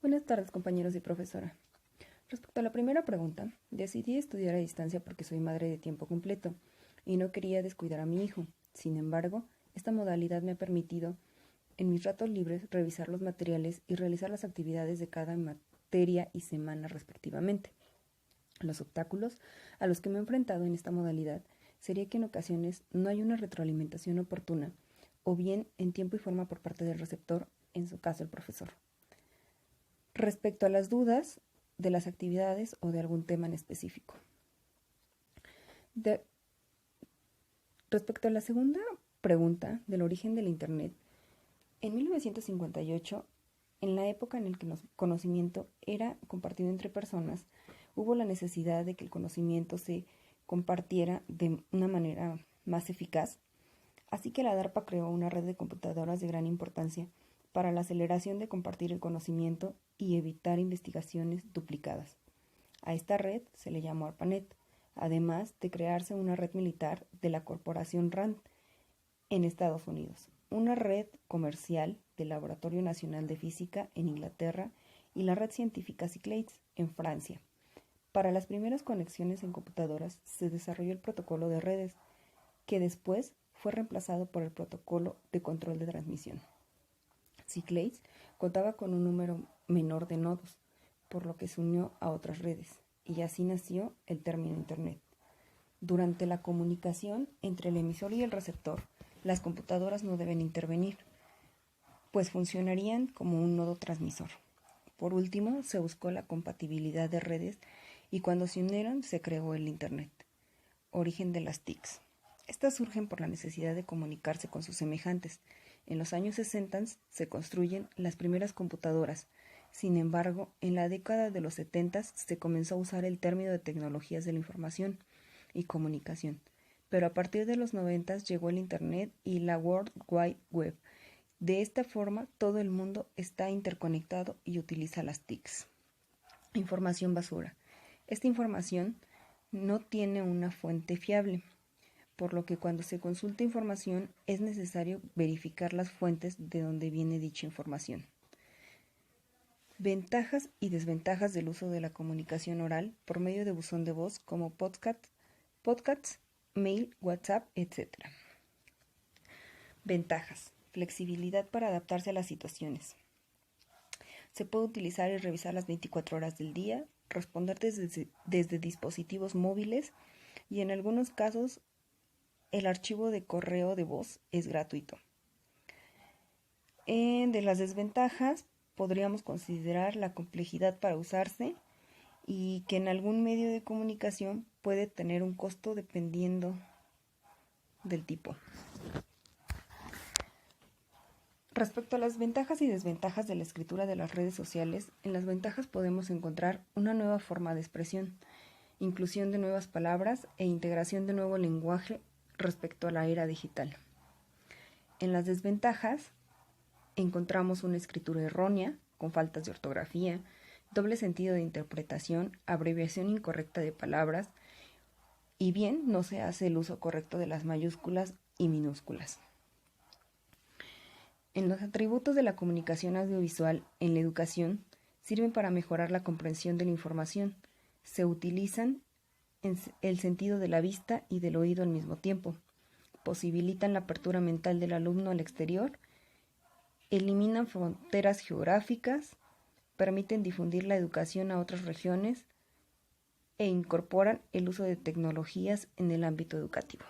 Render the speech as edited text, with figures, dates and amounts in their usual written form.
Buenas tardes, compañeros y profesora. Respecto a la primera pregunta, decidí estudiar a distancia porque soy madre de tiempo completo y no quería descuidar a mi hijo. Sin embargo, esta modalidad me ha permitido, en mis ratos libres, revisar los materiales y realizar las actividades de cada materia y semana respectivamente. Los obstáculos a los que me he enfrentado en esta modalidad sería que en ocasiones no hay una retroalimentación oportuna o bien en tiempo y forma por parte del receptor, en su caso el profesor. Respecto a las dudas de las actividades o de algún tema en específico. Respecto a la segunda pregunta del origen del Internet, en 1958, en la época en la que el conocimiento era compartido entre personas, hubo la necesidad de que el conocimiento se compartiera de una manera más eficaz, así que la DARPA creó una red de computadoras de gran importancia para la aceleración de compartir el conocimiento y evitar investigaciones duplicadas. A esta red se le llamó ARPANET, además de crearse una red militar de la corporación RAND en Estados Unidos, una red comercial del Laboratorio Nacional de Física en Inglaterra y la red científica Cyclades en Francia. Para las primeras conexiones en computadoras se desarrolló el protocolo de redes, que después fue reemplazado por el protocolo de control de transmisión. Cyclades contaba con un número menor de nodos, por lo que se unió a otras redes, y así nació el término Internet. Durante la comunicación entre el emisor y el receptor, las computadoras no deben intervenir, pues funcionarían como un nodo transmisor. Por último, se buscó la compatibilidad de redes y cuando se unieron se creó el Internet, origen de las TICs. Estas surgen por la necesidad de comunicarse con sus semejantes. En los años 60 se construyen las primeras computadoras. Sin embargo, en la década de los 70 se comenzó a usar el término de tecnologías de la información y comunicación. Pero a partir de los 90 llegó el Internet y la World Wide Web. De esta forma, todo el mundo está interconectado y utiliza las TICs. Información basura. Esta información no tiene una fuente fiable, por lo que cuando se consulta información es necesario verificar las fuentes de donde viene dicha información. Ventajas y desventajas del uso de la comunicación oral por medio de buzón de voz como podcasts, mail, WhatsApp, etc. Ventajas. Flexibilidad para adaptarse a las situaciones. Se puede utilizar y revisar las 24 horas del día, responder desde dispositivos móviles y en algunos casos el archivo de correo de voz es gratuito. De las desventajas podríamos considerar la complejidad para usarse y que en algún medio de comunicación puede tener un costo dependiendo del tipo. Respecto a las ventajas y desventajas de la escritura de las redes sociales, en las ventajas podemos encontrar una nueva forma de expresión, inclusión de nuevas palabras e integración de nuevo lenguaje respecto a la era digital. En las desventajas encontramos una escritura errónea, con faltas de ortografía, doble sentido de interpretación, abreviación incorrecta de palabras y bien no se hace el uso correcto de las mayúsculas y minúsculas. En los atributos de la comunicación audiovisual en la educación sirven para mejorar la comprensión de la información. Se utilizan en el sentido de la vista y del oído al mismo tiempo. Posibilitan la apertura mental del alumno al exterior, eliminan fronteras geográficas, permiten difundir la educación a otras regiones e incorporan el uso de tecnologías en el ámbito educativo.